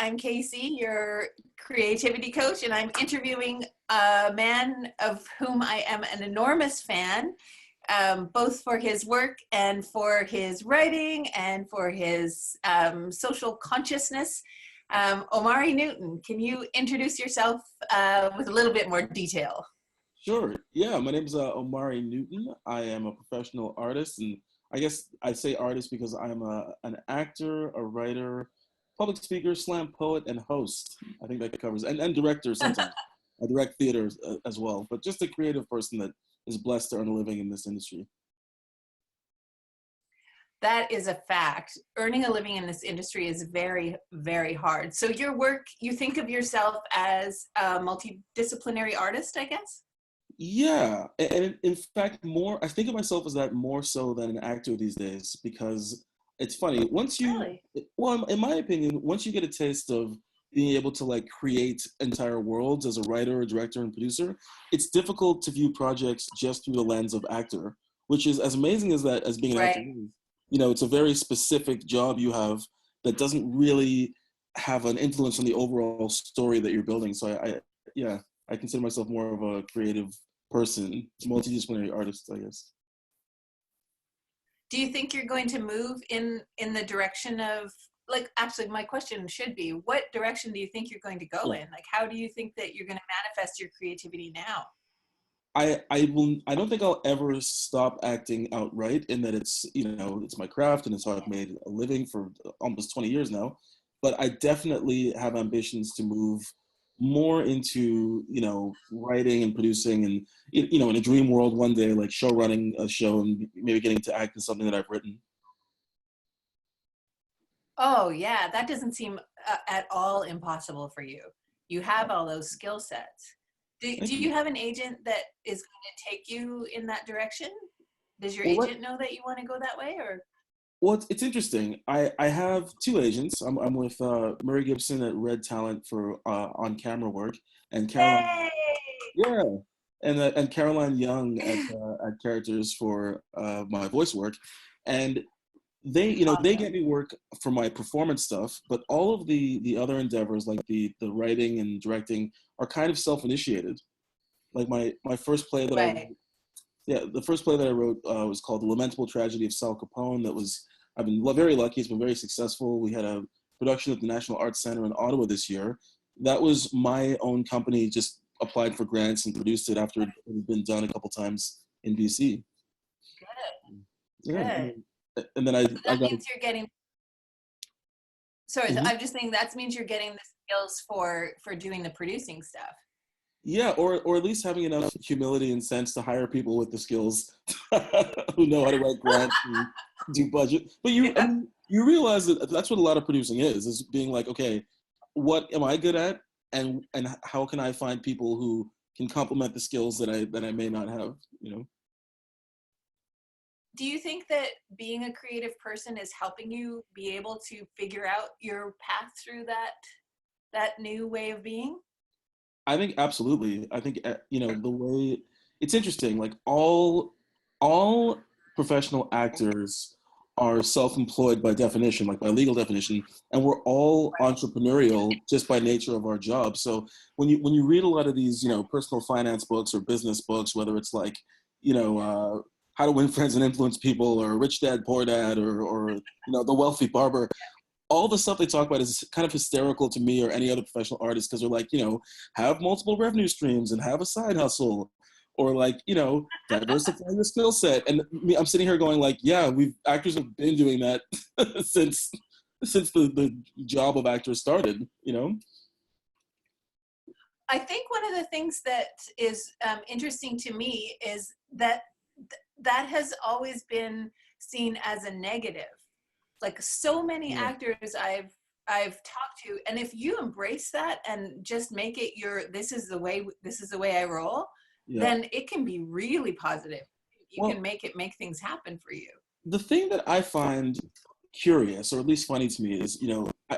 I'm Casey, your creativity coach, and I'm interviewing a man of whom I am an enormous fan, both for his work and for his writing and for his social consciousness. Omari Newton, can you introduce yourself with a little bit more detail? Sure. Yeah, my name is Omari Newton. I am a professional artist, and I guess I say artist because I'm an actor, a writer, public speaker, slam poet, and host. I think that covers, and director sometimes. I direct theater as well, but just a creative person that is blessed to earn a living in this industry. That is a fact. Earning a living in this industry is very, very hard. So your work, you think of yourself as a multidisciplinary artist, I guess? Yeah, and in fact, I think of myself as that more so than an actor these days because it's funny. Really? Well, in my opinion, once you get a taste of being able to like create entire worlds as a writer, a director, and producer, it's difficult to view projects just through the lens of actor, which is as amazing as that as being an actor Right. is. It's a very specific job you have that doesn't really have an influence on the overall story that you're building. So yeah, I consider myself more of a creative person, multidisciplinary artist, I guess. Do you think you're going to move in the direction of, like, actually my question should be, what direction do you think you're going to go Yeah. in? Like, how do you think that you're going to manifest your creativity now? I don't think I'll ever stop acting outright in that it's my craft and it's how I've made a living for almost 20 years now. But I definitely have ambitions to move more into, writing and producing and, in a dream world one day, like show running a show and maybe getting to act in something that I've written. Oh yeah, that doesn't seem at all impossible for you. You have all those skill sets. Do Thank you you. have an agent that is going to take you in that direction? Does your Well, agent know that you want to go that way, or? it's interesting. I have two agents. I'm with Murray Gibson at Red Talent for on camera work, and Caroline, Yay! yeah, and Caroline Young at Characters for my voice work, and they Awesome. get me work for my performance stuff, but all of the other endeavors like the writing and directing are kind of self-initiated. Like my first play that I Right. yeah, the first play that I wrote was called The Lamentable Tragedy of Sal Capone. I've been very lucky. It's been very successful. We had a production at the National Arts Center in Ottawa this year. That was my own company, just applied for grants and produced it after it had been done a couple times in BC. Good. Yeah, Good. and then So I that got means you're getting. Sorry, mhm. I'm just saying that means you're getting the skills for doing the producing stuff. Yeah, or at least having enough humility and sense to hire people with the skills who know how to write grants and do budget. But I Yeah. mean, you realize that that's what a lot of producing is being like, okay, what am I good at, and how can I find people who can complement the skills that I may not have, Do you think that being a creative person is helping you be able to figure out your path through that new way of being? I think absolutely. I think the way it's interesting. Like all professional actors are self-employed by definition, like by legal definition, and we're all entrepreneurial just by nature of our job. So when you read a lot of these personal finance books or business books, whether it's like How to Win Friends and Influence People or Rich Dad Poor Dad or The Wealthy Barber, all the stuff they talk about is kind of hysterical to me or any other professional artist because they're like, have multiple revenue streams and have a side hustle or like, diversify your skill set. And I'm sitting here going like, yeah, actors have been doing that since the job of actors started. I think one of the things that is interesting to me is that that has always been seen as a negative. Like so many Yeah. actors I've talked to, and if you embrace that and just make it this is the way I roll, Yeah. then it can be really positive. You can Well, make things happen for you. the thing that I find curious or at least funny to me is,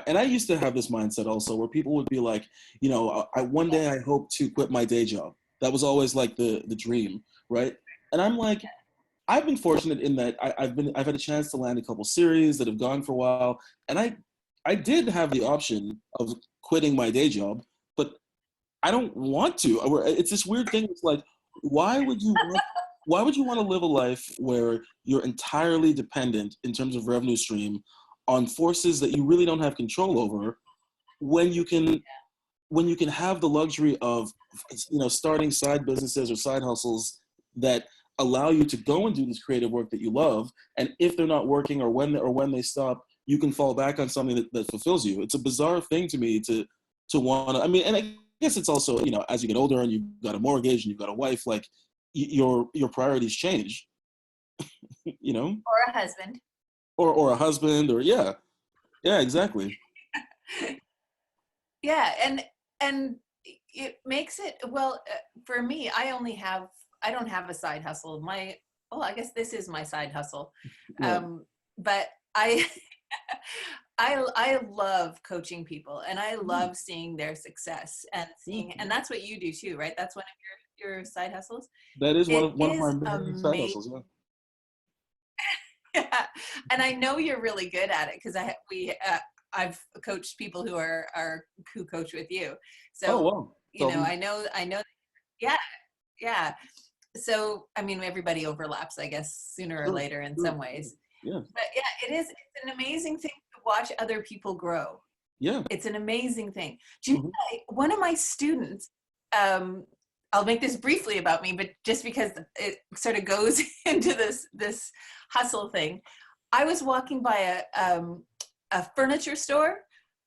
and I used to have this mindset also where people would be like, one day I hope to quit my day job. That was always like the dream, right? And I'm like, I've been fortunate in that I've had a chance to land a couple series that have gone for a while, and I did have the option of quitting my day job, but I don't want to. It's this weird thing. It's like, why would you want, why would you want to live a life where you're entirely dependent in terms of revenue stream on forces that you really don't have control over, when you can have the luxury of, starting side businesses or side hustles that allow you to go and do this creative work that you love, and if they're not working, or when they stop, you can fall back on something that fulfills you. It's a bizarre thing to me to want to. I mean, and I guess it's also, as you get older and you've got a mortgage and you've got a wife, like your priorities change. Or a husband. Or a husband, or yeah, exactly. Yeah, and it makes it, well, for me, I don't have a side hustle. I guess this is my side hustle. Right. But I I love coaching people, and I love seeing their success, and that's what you do too, right? That's one of your side hustles. That is one of Is my main side hustles. Yeah. Yeah. And I know you're really good at it, because I've coached people who coach with you. So, Oh wow. I know, yeah, yeah. So, I mean, everybody overlaps, I guess, sooner or later in some ways. Yeah. But yeah, it's an amazing thing to watch other people grow. Yeah. It's an amazing thing. Do you know, one of my students, I'll make this briefly about me, but just because it sort of goes into this hustle thing. I was walking by a furniture store,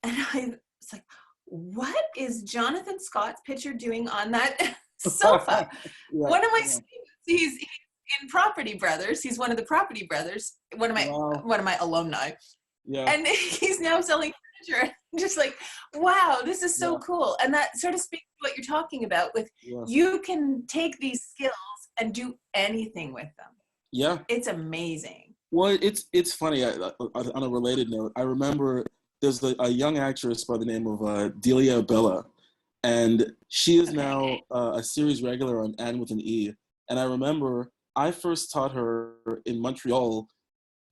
and I was like, what is Jonathan Scott's picture doing on that sofa? Yeah, one of my students, he's in Property Brothers. He's one of the Property Brothers, one of my alumni. Yeah. And he's now selling furniture. I'm just like, wow, this is so cool. And that sort of speaks to what you're talking about with, you can take these skills and do anything with them. Yeah. It's amazing. Well, it's funny. On a related note, I remember there's a young actress by the name of Delia Bella, and she is now a series regular on Anne with an E. And I remember I first taught her in Montreal.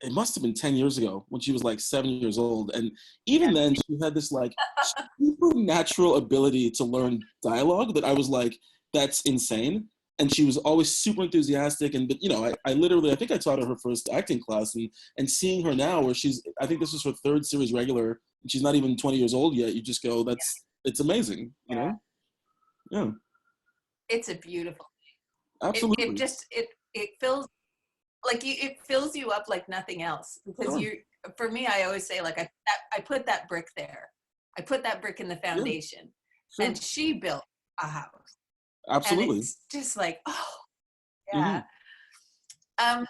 It must have been 10 years ago, when she was like 7 years old. And even then, she had this like supernatural ability to learn dialogue that I was like, that's insane. And she was always super enthusiastic. But I think I taught her first acting class, and seeing her now, where I think this was her third series regular, and she's not even 20 years old yet. You just go, it's amazing, you know? Yeah. It's a beautiful thing. Absolutely. It fills, it fills you up like nothing else, because for me, I always say, like, I put that brick there. I put that brick in the foundation, and she built a house. Absolutely. And it's just like, oh, yeah. Mm-hmm.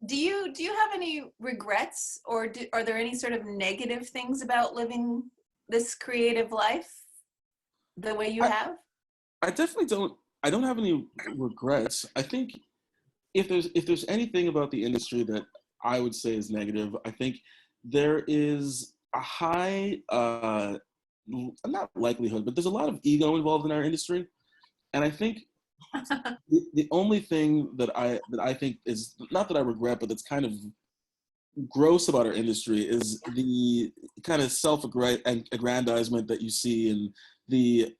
Do you have any regrets, or are there any sort of negative things about living this creative life the way you have? I definitely don't. I don't have any regrets. I think if there's anything about the industry that I would say is negative, I think there is a high, not likelihood, but there's a lot of ego involved in our industry. And I think the only thing that I think is, not that I regret, but that's kind of gross about our industry, is the kind of self-aggrandizement that you see, and the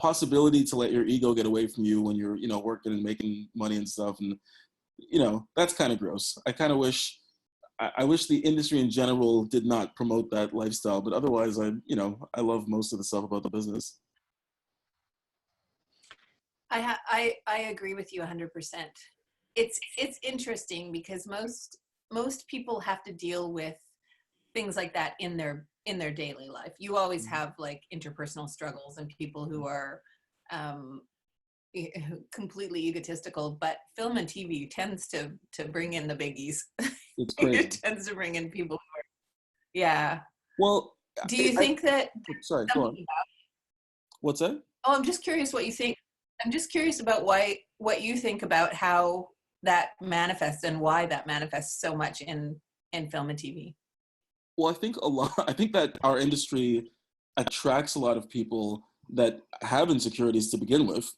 possibility to let your ego get away from you when you're, working and making money and stuff. And, that's kind of gross. I kind of wish the industry in general did not promote that lifestyle, but otherwise I love most of the stuff about the business. I agree with you 100%. It's interesting, because most people have to deal with things like that in their daily life. You always have like interpersonal struggles and people who are completely egotistical, but film and TV tends to bring in the biggies. It's crazy. It tends to bring in people who are, Well, do you think that? Sorry, go on. What's that? Oh, I'm just curious what you think. I'm just curious about what you think about how that manifests, and why that manifests so much in film and TV. Well, I think that our industry attracts a lot of people that have insecurities to begin with,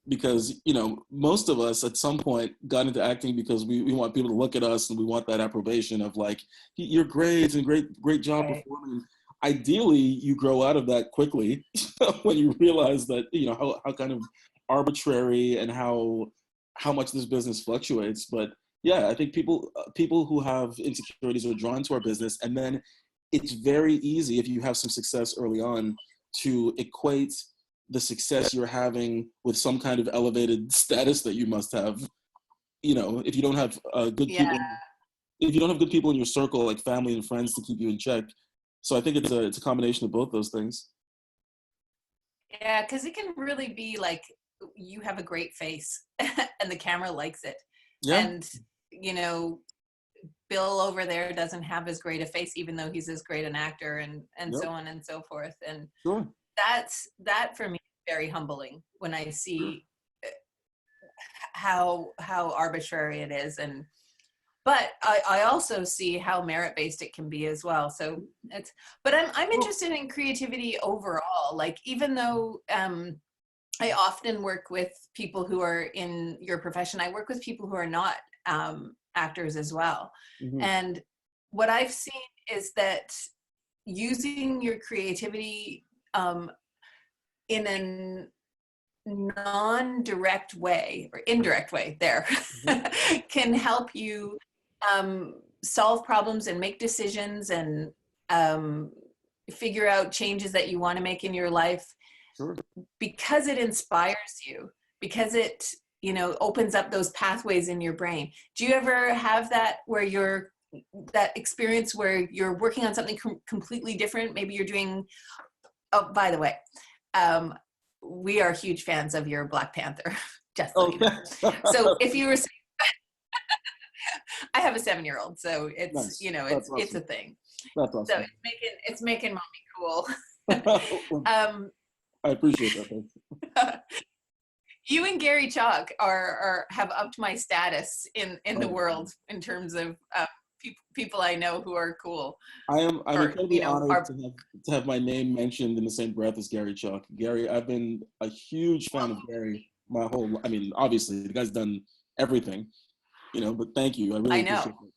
because, most of us at some point got into acting because we want people to look at us, and we want that approbation of like, your grades and great job performing. ideally you grow out of that quickly when you realize that, how kind of arbitrary and how much this business fluctuates. But yeah, I think people who have insecurities are drawn to our business, and then it's very easy, if you have some success early on, to equate the success you're having with some kind of elevated status that you must have. If you don't have good Yeah. people, if you don't have good people in your circle, like family and friends, to keep you in check. So I think it's a combination of both those things. Yeah, because it can really be like you have a great face and the camera likes it. Yeah. And, Bill over there doesn't have as great a face, even though he's as great an actor, and Yep. so on and so forth. And Sure. that for me is very humbling when I see how arbitrary it is. But I also see how merit-based it can be as well. So but I'm interested in creativity overall. Like, even though I often work with people who are in your profession, I work with people who are not actors as well. Mm-hmm. And what I've seen is that using your creativity in a non-direct way or indirect way there mm-hmm. can help you solve problems and make decisions and figure out changes that you want to make in your life. Sure. Because it inspires you, because it opens up those pathways in your brain. Do you ever have that where that experience where you're working on something completely different? Maybe you're doing, oh, by the way, we are huge fans of your Black Panther. Just so you know. So if you were, I have a 7-year-old, so it's nice. It's awesome. It's a thing. That's awesome. So it's making mommy cool. I appreciate that. You and Gary Chalk have upped my status in the world in terms of people I know who are cool. I'm incredibly honored to have my name mentioned in the same breath as Gary Chalk. Gary, I've been a huge fan of Gary my whole. I mean, obviously, the guy's done everything, but thank you. I really appreciate it.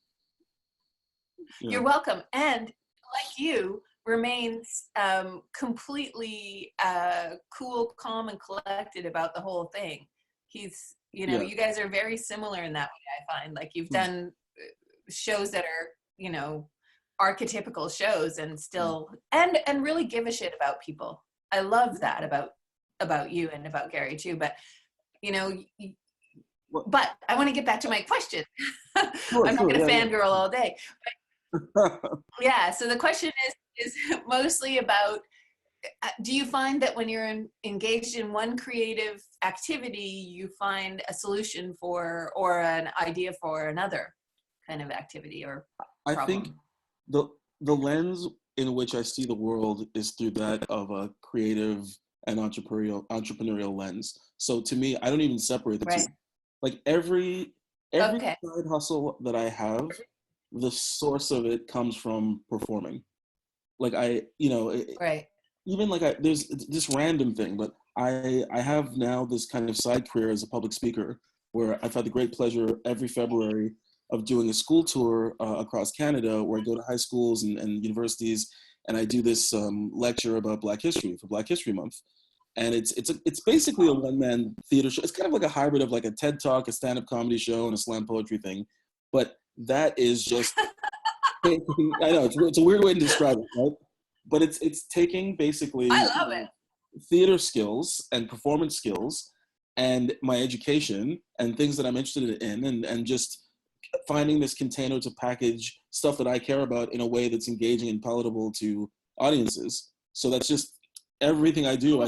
You're welcome. And like you, remains completely cool, calm, and collected about the whole thing. He's, you guys are very similar in that way, I find. Like, you've done shows that are, archetypical shows and still, and really give a shit about people. I love that about you and about Gary too. But, but I want to get back to my question. I'm not going to fangirl all day. But, yeah, so the question is mostly about, do you find that when you're engaged in one creative activity, you find a solution for or an idea for another kind of activity or problem? I think the lens in which I see the world is through that of a creative and entrepreneurial lens. So to me, I don't even separate the two. Like every side hustle that I have, the source of it comes from performing. Like even like there's this random thing, but I have now this kind of side career as a public speaker where I've had the great pleasure every February of doing a school tour across Canada where I go to high schools and universities, and I do this lecture about Black history for Black History Month. And it's basically a one-man theater show. It's kind of like a hybrid of like a TED Talk, a stand-up comedy show, and a slam poetry thing. But that is just, I know, it's a weird way to describe it, right? But it's taking basically I love it. Theater skills and performance skills and my education and things that I'm interested in and just finding this container to package stuff that I care about in a way that's engaging and palatable to audiences. So that's just everything I do.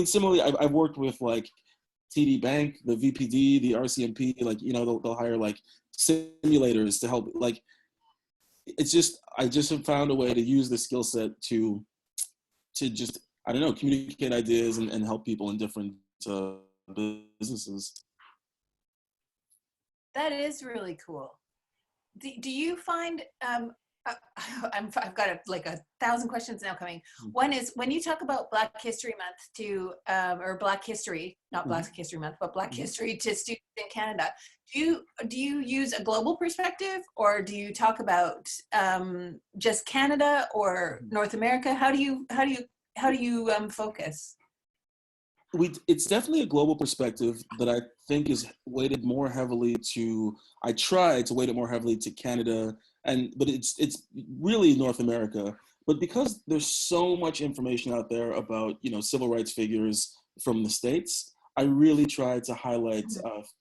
Similarly, I've worked with like TD Bank, the VPD, the RCMP, like, they'll hire like simulators to help. Like, it's just, I just have found a way to use the skill set to just, I don't know, communicate ideas and help people in different businesses. That is really cool. Do you find Uh, I've got like 1,000 questions now coming. One is, when you talk about Black History Month to, or Black History, not Black History Month, but Black History to students in Canada, do you use a global perspective, or do you talk about just Canada or North America? How do you focus? It's definitely a global perspective that I think is weighted more heavily to, I try to weight it more heavily to Canada, but it's really North America. But because there's so much information out there about, civil rights figures from the States, I really try to highlight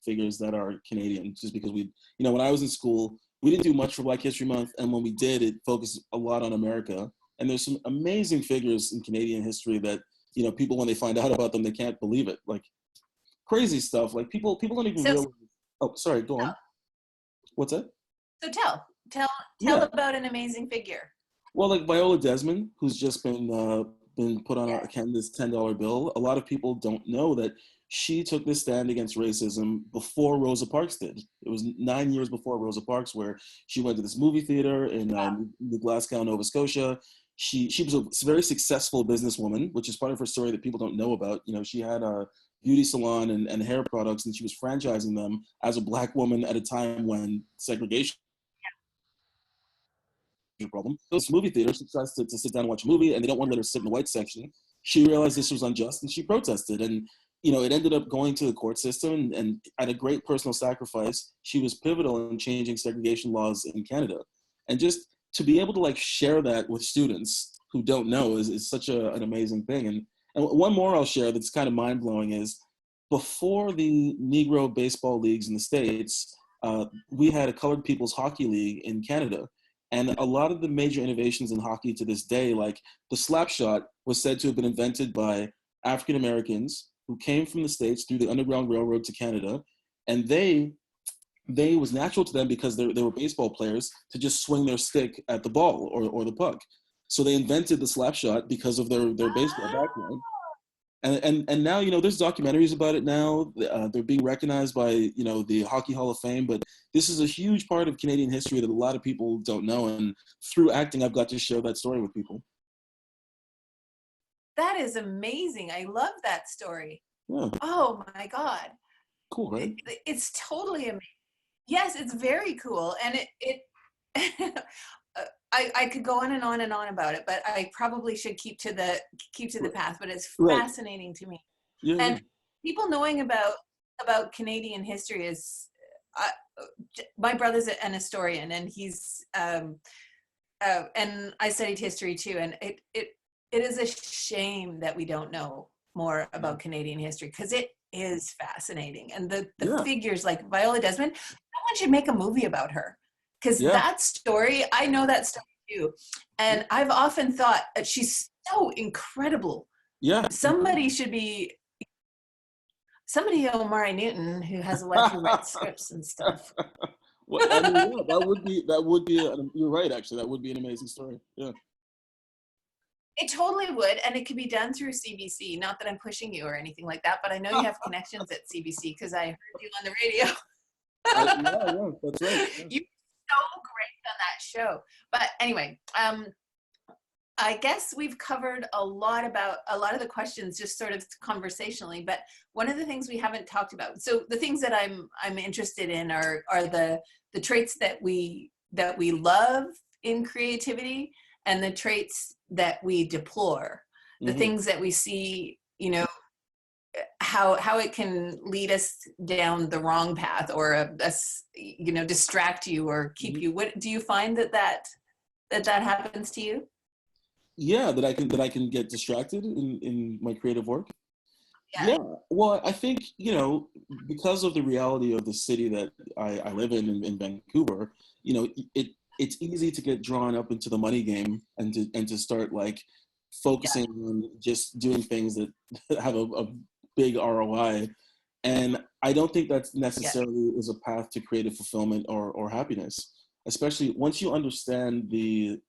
figures that are Canadian, just because when I was in school, we didn't do much for Black History Month, and when we did, it focused a lot on America. And there's some amazing figures in Canadian history that, people, when they find out about them, they can't believe it. Like, crazy stuff. Like, people don't even realize. Oh, sorry, go on. What's that? So tell about an amazing figure. Well, like Viola Desmond, who's just been put on Canada's $10 bill. A lot of people don't know that she took this stand against racism before Rosa Parks did. It was 9 years before Rosa Parks, where she went to this movie theater in New Glasgow, Nova Scotia. She was a very successful businesswoman, which is part of her story that people don't know about. She had a beauty salon and hair products, and she was franchising them as a Black woman at a time when segregation was a problem. This movie theater, she tries to sit down and watch a movie, and they don't want to let her sit in the white section. She realized this was unjust, and she protested. And it ended up going to the court system, and at a great personal sacrifice, she was pivotal in changing segregation laws in Canada. And just to be able to share that with students who don't know is such an amazing thing. And one more I'll share that's kind of mind blowing is, before the Negro baseball leagues in the States, we had a Colored People's Hockey League in Canada. And a lot of the major innovations in hockey to this day, like the slap shot, was said to have been invented by African Americans who came from the States through the Underground Railroad to Canada. And they was natural to them, because they were baseball players, to just swing their stick at the ball or the puck. So they invented the slap shot because of their baseball background. And now, there's documentaries about it now. They're being recognized by, the Hockey Hall of Fame. But this is a huge part of Canadian history that a lot of people don't know. And through acting, I've got to share that story with people. That is amazing. I love that story. Yeah. Oh my God. Cool, right? It's totally amazing. Yes, it's very cool. And I could go on and on and on about it, but I probably should keep to the path. But it's fascinating to me. Yeah, and people knowing about Canadian history is, my brother's an historian, and he's and I studied history too. And it is a shame that we don't know more about Canadian history, because it is fascinating. And the figures like Viola Desmond, someone should make a movie about her. Because that story, I know that story too. And I've often thought that she's so incredible. Yeah. Somebody, Omari Newton, who has a life who writes scripts and stuff. Well, I mean, that would be, you're right, actually. That would be an amazing story. Yeah. It totally would. And it could be done through CBC. Not that I'm pushing you or anything like that, but I know you have connections at CBC, because I heard you on the radio. Yeah, that's right. Yeah. You were so great on that show. But anyway, I guess we've covered a lot of the questions just sort of conversationally. But one of the things we haven't talked about, so the things that I'm interested in are the traits that we love in creativity, and the traits that we deplore, the things that we see, how it can lead us down the wrong path, or distract you or keep you. What do you find that happens to you? Yeah, that I can get distracted in my creative work. Yeah. Well, I think, because of the reality of the city that I live in Vancouver, it's easy to get drawn up into the money game, and to start focusing on just doing things that have a big ROI. And I don't think that necessarily is a path to creative fulfillment or happiness, especially once you understand the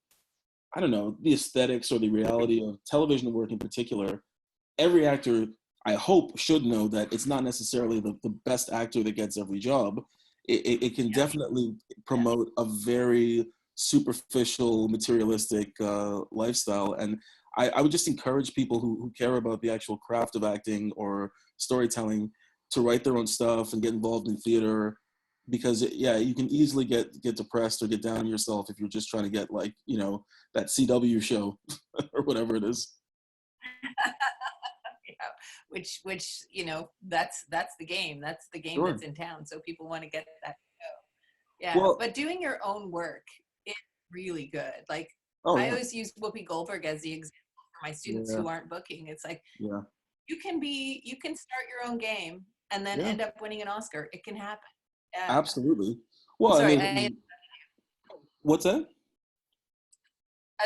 aesthetics or the reality of television work in particular. Every actor, I hope, should know that it's not necessarily the best actor that gets every job. It can definitely promote a very superficial, materialistic lifestyle. And I would just encourage people who care about the actual craft of acting or storytelling to write their own stuff and get involved in theater, because yeah, you can easily get depressed or get down on yourself if you're just trying to get, like, you know, that CW show or whatever it is. Yeah, which you know, that's the game. That's the game Sure. that's in town. So people want to get that show. Yeah, Well, but doing your own work is really good. Like, oh I yeah, always use Whoopi Goldberg as the example for my students yeah, who aren't booking. It's like, yeah, you can start your own game and then yeah, end up winning an Oscar. It can happen. Yeah. absolutely. Well, I Sorry, mean, what's that?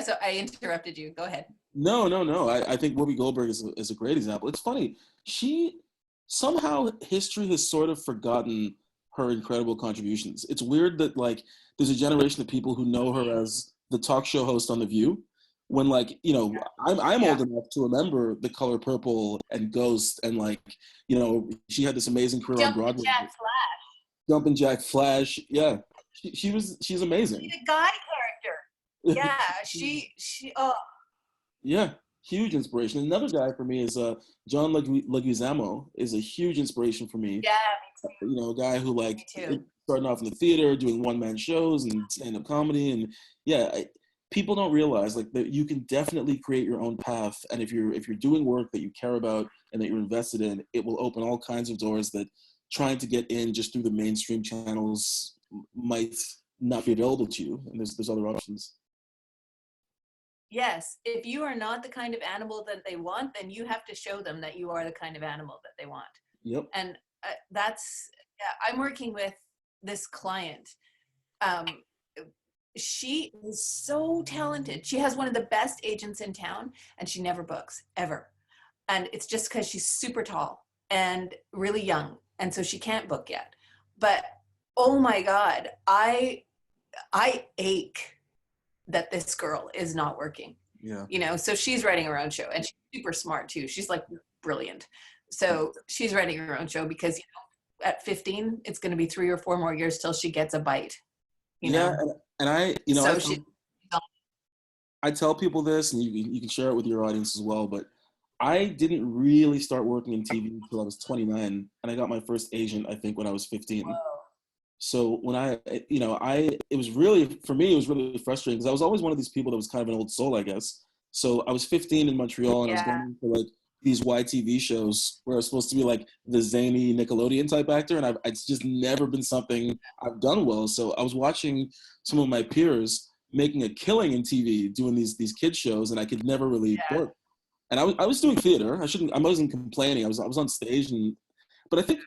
so I interrupted you. Go ahead. No, no, no. I think Whoopi Goldberg is a great example. It's funny. She somehow history has sort of forgotten her incredible contributions. It's weird that, like, there's a generation of people who know her as the talk show host on The View, when, like, you know, I'm Yeah. old enough to remember The Color Purple and Ghost, and, like, you know, she had this amazing career on Jumping Broadway. Jack Flash. Jumping Jack Flash. Yeah. She's amazing. The guy character. Yeah, she oh Yeah, huge inspiration. Another guy for me is John Leguizamo is a huge inspiration for me. yeah, You know, a guy who, like, me too. starting off in the theater, doing one-man shows and stand-up comedy, and yeah, people don't realize, like, that you can definitely create your own path, and if you're doing work that you care about and that you're invested in, it will open all kinds of doors that trying to get in just through the mainstream channels might not be available to you. And there's other options. Yes, if you are not the kind of animal that they want, then you have to show them that you are the kind of animal that they want. Yep. And that's, yeah, I'm working with this client. She is so talented. She has one of the best agents in town, and she never books, ever. And it's just because she's super tall and really young, and so she can't book yet. But oh my God, I ache that this girl is not working. Yeah. You know, so she's writing her own show, and she's super smart too. She's like brilliant. So she's writing her own show because, you know, at 15, it's going to be 3 or 4 more years till she gets a bite. You know? And I, you know, So I tell people this, and you can share it with your audience as well, but I didn't really start working in TV until I was 29, and I got my first agent, I think, when I was 15. So when you know, it was really, for me, it was really frustrating because I was always one of these people that was kind of an old soul, I guess. So I was 15 in Montreal, and I was going for, like, these YTV shows where I was supposed to be like the zany Nickelodeon type actor, and it's just never been something I've done well. So I was watching some of my peers making a killing in TV doing these kids shows, and I could never really work. And I was doing theater. I wasn't complaining. I was on stage, but I think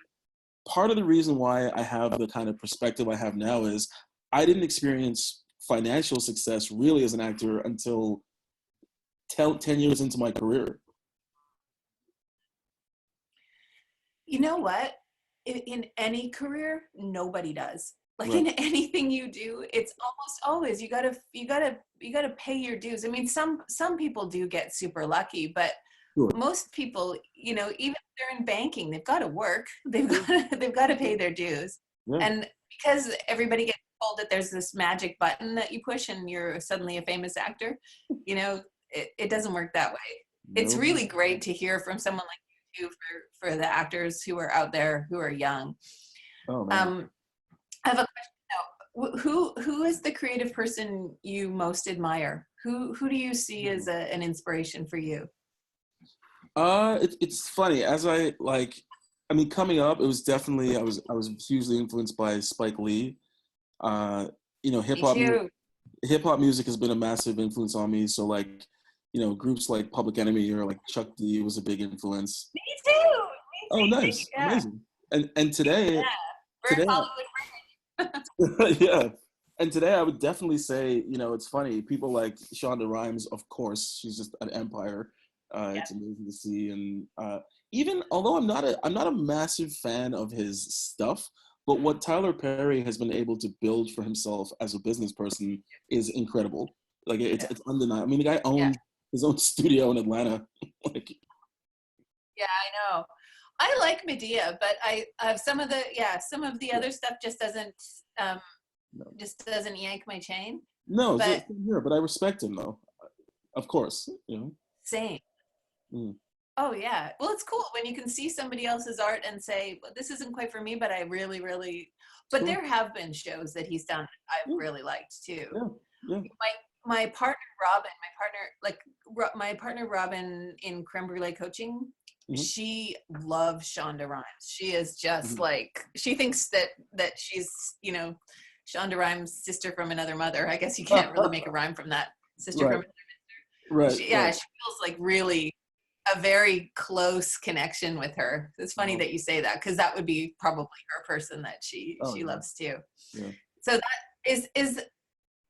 part of the reason why I have the kind of perspective I have now is I didn't experience financial success really as an actor until 10 years into my career. You know what? In any career, nobody does. Like, Right. in anything you do, it's almost always you gotta pay your dues. I mean, some people do get super lucky, but Sure. most people, you know, even if they're in banking, they've got to work. They've got to pay their dues. Yeah. And because everybody gets told that there's this magic button that you push and you're suddenly a famous actor, you know, it doesn't work that way. It's No. really great to hear from someone like you for the actors who are out there who are young. Oh, man. I have a question now. Who is the creative person you most admire? Who do you see as an inspiration for you? It's funny, as I mean, coming up, it was definitely, I was hugely influenced by Spike Lee. You know, Me too. hip hop music has been a massive influence on me. So, like, you know, groups like Public Enemy or like Chuck D was a big influence. Me too. Oh, nice, Yeah. amazing. And today, Very Hollywood. yeah. And today, I would definitely say, you know, it's funny. People like Shonda Rhimes, of course, she's just an empire. It's amazing to see, and even although I'm not a massive fan of his stuff, but what Tyler Perry has been able to build for himself as a business person is incredible. Like, it's undeniable. I mean, the guy owns his own studio in Atlanta. Like, yeah, I know. I like Medea, but I some of the other stuff just doesn't yank my chain. No, it's But same here, but I respect him though. Of course, same. Mm. Oh yeah. Well, it's cool when you can see somebody else's art and say, well, this isn't quite for me, but I really, really, but Sure. there have been shows that he's done that I've Yeah, really liked too. yeah, yeah. My partner Robin, my partner Robin in creme brulee coaching, Hmm. she loves Shonda Rhimes. She is just Hmm. like, she thinks that she's, Shonda Rhimes' sister from another mother. I guess you can't really make a rhyme from that. Sister Right, from, right, yeah, right. she feels like really a very close connection with her. It's funny Oh, that you say that, because that would be probably her person that she oh yeah, loves too. yeah. So that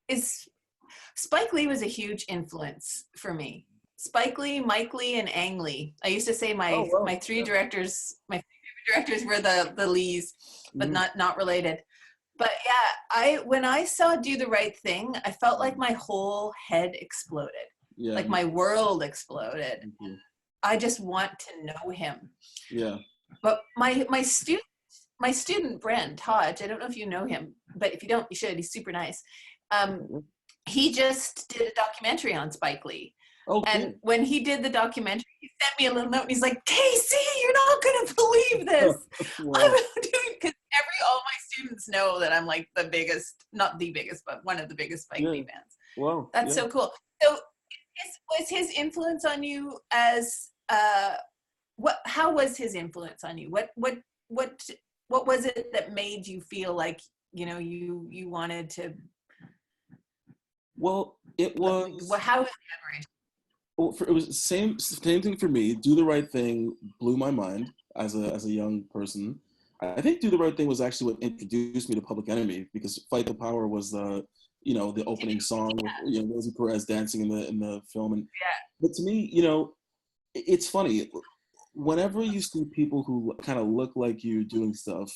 is Spike Lee was a huge influence for me. Spike Lee, Mike Lee, and Ang Lee. I used to say Oh my well, three yeah. directors, my three directors were the Lees, but Mhm. not related. But yeah, when I saw Do the Right Thing, I felt like my whole head exploded. Yeah, Like my world exploded. me too. I just want to know him. Yeah. But my student Brent Hodge, I don't know if you know him, but if you don't, you should. He's super nice. Okay. He just did a documentary on Spike Lee. Oh, And cool. when he did the documentary, he sent me a little note and he's like, Casey, you're not going to believe this. I'm Wow. doing, because all my students know that I'm like the biggest, not the biggest, but one of the biggest Spike Yeah. Lee fans. Wow. That's Yeah. so cool. So was his influence on you as, how was his influence on you? What was it that made you feel like, you wanted to, Well, it was. how was the admiration? Well, it was same thing for me. Do the Right Thing blew my mind as a young person. I think Do the Right Thing was actually what introduced me to Public Enemy, because Fight the Power was the opening song with Rosie Perez dancing in the film. And Yeah. but to me, it's funny, whenever you see people who kind of look like you doing stuff,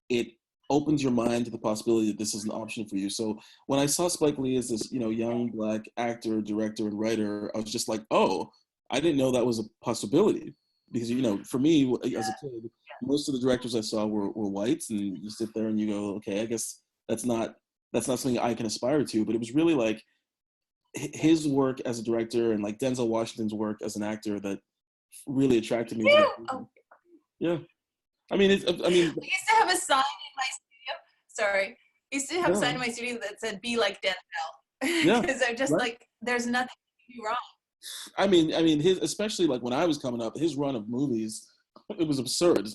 it opens your mind to the possibility that this is an option for you. So when I saw Spike Lee as this, young black actor, director, and writer, I was just like, oh, I didn't know that was a possibility. Because for me as a kid, most of the directors I saw were whites, and you sit there and you go, okay, I guess that's not something I can aspire to. But it was really like his work as a director and like Denzel Washington's work as an actor that really attracted me to the movie. Oh, Yeah, I mean, we used to have a sign in my studio. Sorry. We used to have a sign in no, my studio that said, be like Denzel. yeah, Because I'm just right. like, there's nothing to do wrong. I mean, his, especially like when I was coming up, his run of movies, it was absurd.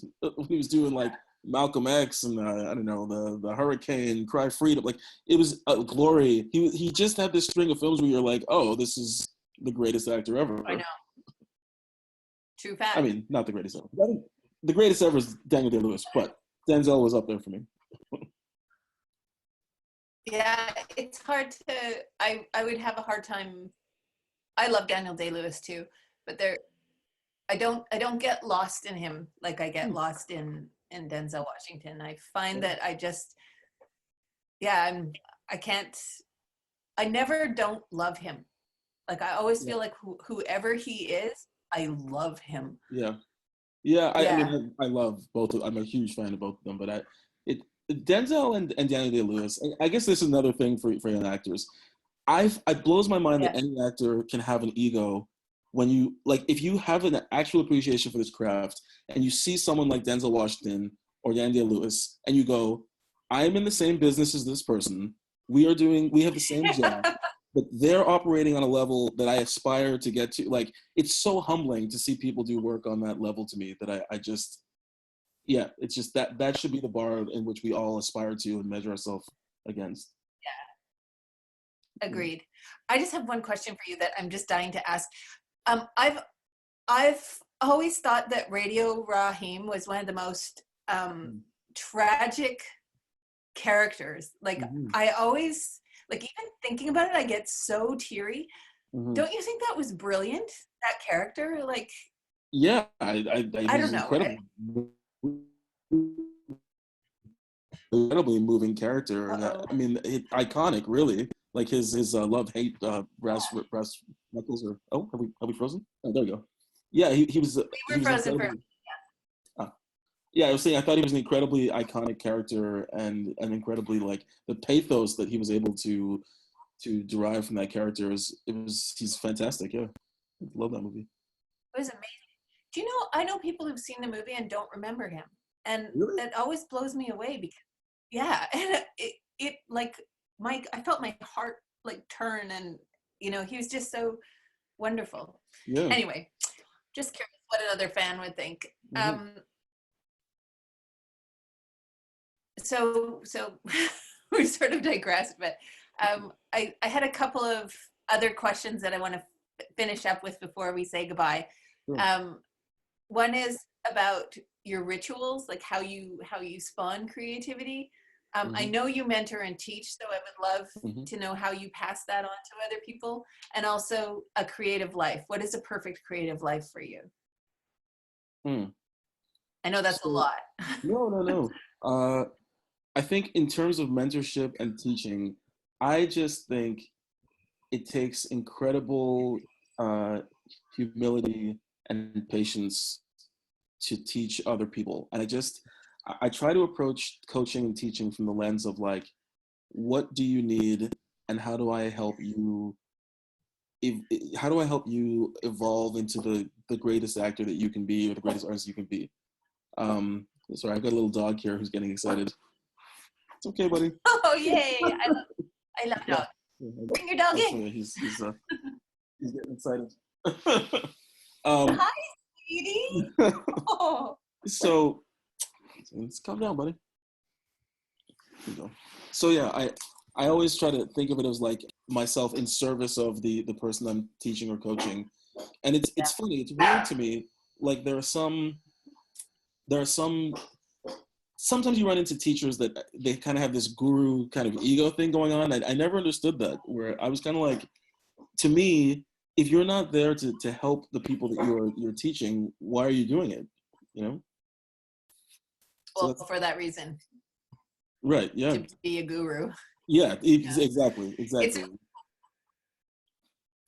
He was doing like Malcolm X and I don't know, the Hurricane, Cry Freedom, like it was Glory. He just had this string of films where you're like, oh, this is the greatest actor I ever. know. True I fact. mean, not the greatest ever. I think the greatest ever is Daniel Day-Lewis, but Denzel was up there for me. Yeah, it's hard to, I would have a hard time. I love Daniel Day-Lewis too, but I don't get lost in him like I get Hmm. lost in Denzel Washington. I find that I just, yeah, I can't, I never don't love him. Like I always Yeah, feel like whoever he is, I love him. yeah. Yeah, I Yeah. mean, I love both. I'm a huge fan of both of them, but it, Denzel and Daniel Day Lewis. I guess this is another thing for young actors. It blows my mind that Yes. any actor can have an ego when you like if you have an actual appreciation for this craft and you see someone like Denzel Washington or Daniel Day Lewis and you go, I'm in the same business as this person. We have the same job, but they're operating on a level that I aspire to get to. Like it's so humbling to see people do work on that level to me that I just yeah, it's just that should be the bar in which we all aspire to and measure ourselves against. Yeah. Agreed. I just have one question for you that I'm just dying to ask. I've always thought that Radio Raheem was one of the most tragic characters. Like Mm-hmm. I always, like even thinking about it, I get so teary. Mm-hmm. Don't you think that was brilliant? That character, like Yeah, I he's don't know. incredibly moving character. Uh-oh. I mean, iconic, really. Like his love hate brass knuckles. Or oh, have we frozen? Oh, there we go. Yeah, he was We were frozen for. incredibly. Yeah, I was saying I thought he was an incredibly iconic character and incredibly like the pathos that he was able derive from that character he's fantastic. Yeah, I love that movie. It was amazing. Do you know, I know people who've seen the movie and don't remember him. And Really? it always blows me away because, yeah, and it like, I felt my heart like turn, and, you know, he was just so wonderful. Yeah. Anyway, just curious what another fan would think. So we sort of digressed, but I had a couple of other questions that I want to finish up with before we say goodbye. Sure. One is about your rituals, like how you spawn creativity. I know you mentor and teach, so I would love to know how you pass that on to other people, and also a creative life. What is a perfect creative life for you? I know that's a lot. No. I think in terms of mentorship and teaching, I just think it takes incredible humility and patience to teach other people. And I try to approach coaching and teaching from the lens of like, what do you need, and how do I help you? How do I help you evolve into the greatest actor that you can be, or the greatest artist you can be? Sorry, I've got a little dog here who's getting excited. It's okay, buddy. Oh, yay! I love dogs. Yeah. Bring your dog in. He's getting excited. Hi, sweetie. Oh. So let's calm down, buddy. Here you go. So yeah, I always try to think of it as like myself in service of the person I'm teaching or coaching, and it's funny. It's weird to me. Like there are some. Sometimes you run into teachers that they kind of have this guru kind of ego thing going on. I never understood that, where I was kind of like, to me, if you're not there to help the people that you're teaching, why are you doing it? You know? Well, for that reason. Right, yeah. To be a guru. Yeah, exactly. It's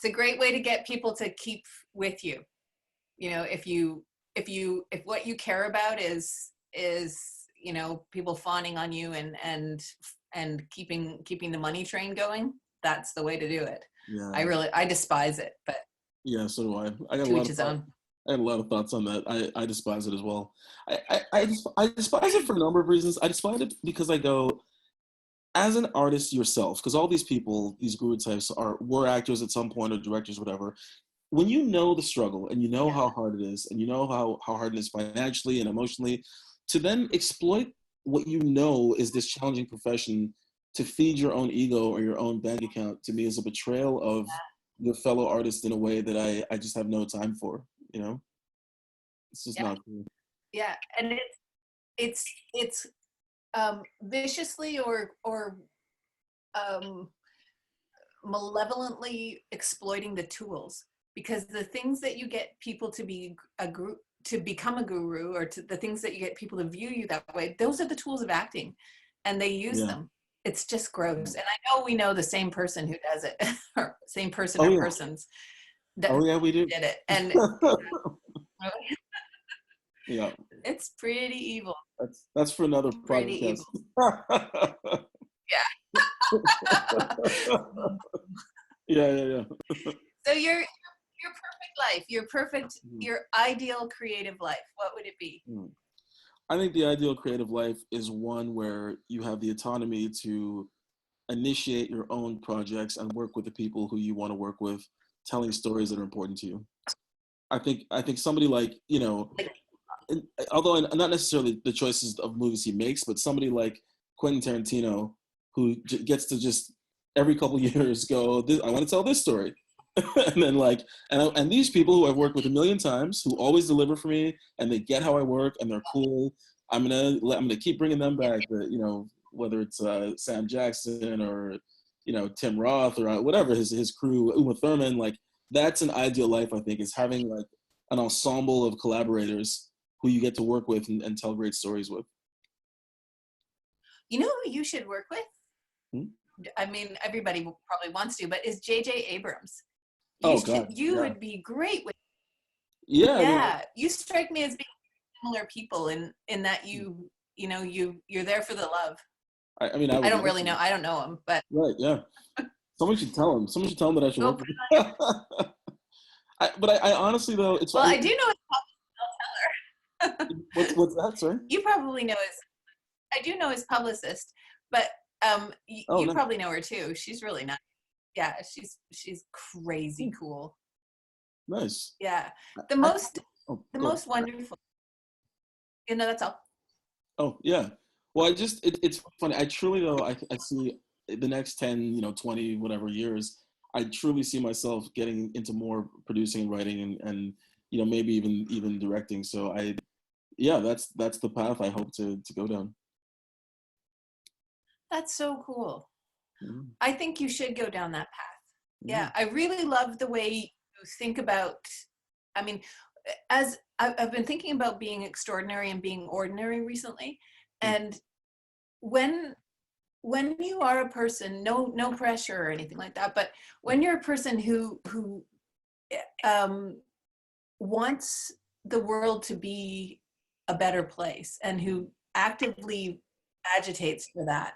a great way to get people to keep with you. You know, if what you care about is you know, people fawning on you and keeping the money train going, that's the way to do it. Yeah. I despise it, but yeah, so do I. I got to each his own. I had a lot of thoughts on that. I despise it as well. I despise it for a number of reasons. I despise it because I go, as an artist yourself, because all these people, these guru types were actors at some point or directors, whatever. When you know the struggle and you know how hard it is, and you know how hard it is financially and emotionally, to then exploit what you know is this challenging profession to feed your own ego or your own bank account, to me is a betrayal of your fellow artist in a way that I just have no time for, you know? It's just not cool. Yeah, and it's viciously or malevolently exploiting the tools, because the things that you get people to become a guru, or the things that you get people to view you that way, those are the tools of acting, and they use them. It's just gross. And I know we know the same person who does it, or same person or persons that we do. did it. And yeah, it's pretty evil. That's for another podcast. Yeah. So your perfect life, your ideal creative life, what would it be? I think the ideal creative life is one where you have the autonomy to initiate your own projects and work with the people who you want to work with, telling stories that are important to you. I think somebody like, you know, although not necessarily the choices of movies he makes, but somebody like Quentin Tarantino, who gets to just every couple years go, I want to tell this story. And then and these people who I've worked with a million times, who always deliver for me, and they get how I work, and they're cool. I'm gonna keep bringing them back. You know, whether it's Sam Jackson or, you know, Tim Roth or whatever his crew, Uma Thurman. Like, that's an ideal life, I think, is having like an ensemble of collaborators who you get to work with and tell great stories with. You know who you should work with? I mean, everybody probably wants to, but is J.J. Abrams. You would be great with. Yeah. You strike me as being similar people in that you're there for the love. I mean, I don't really know. I don't know him, but right, yeah. Someone should tell him. Someone should tell him that I should Go work put for it on your- him. But I honestly though, it's Well, I do know his what's that, sorry? you probably know his. I do know his publicist, but Oh, you nice. probably know her too. She's really nice. Yeah, she's crazy cool. Nice. Yeah, the I- most oh, the go. most wonderful. You know, that's all. Oh, yeah. Well, it's funny. I truly though, I see the next 10, 20, whatever years, I truly see myself getting into more producing and writing and maybe even directing. So yeah, that's the path I hope to go down. That's so cool. Mm. I think you should go down that path. Mm. Yeah, I really love the way you think about, I mean, as I've been thinking about being extraordinary and being ordinary recently. And when you are a person, no pressure or anything like that, but when you're a person who wants the world to be a better place and who actively agitates for that,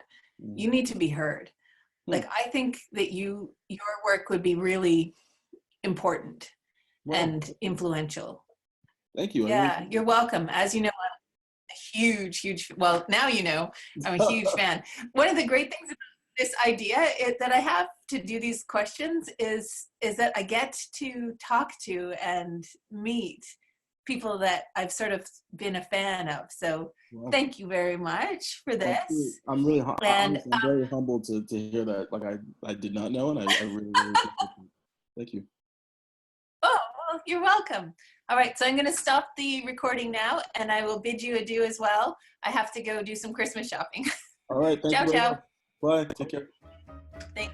you need to be heard. Like, I think that your work would be really important and influential. Thank you. Yeah, you're welcome. As you know, I'm a huge, well, now you know, I'm a huge fan. One of the great things about this idea that I have to do these questions is that I get to talk to and meet people that I've sort of been a fan of. So thank you very much for this. I'm really and I'm very humbled to hear that. Like I did not know, and I really appreciate it. Thank you. Oh, well, you're welcome. All right, so I'm going to stop the recording now, and I will bid you adieu as well. I have to go do some Christmas shopping. All right, thank you. Ciao. Bye. Take care. Thank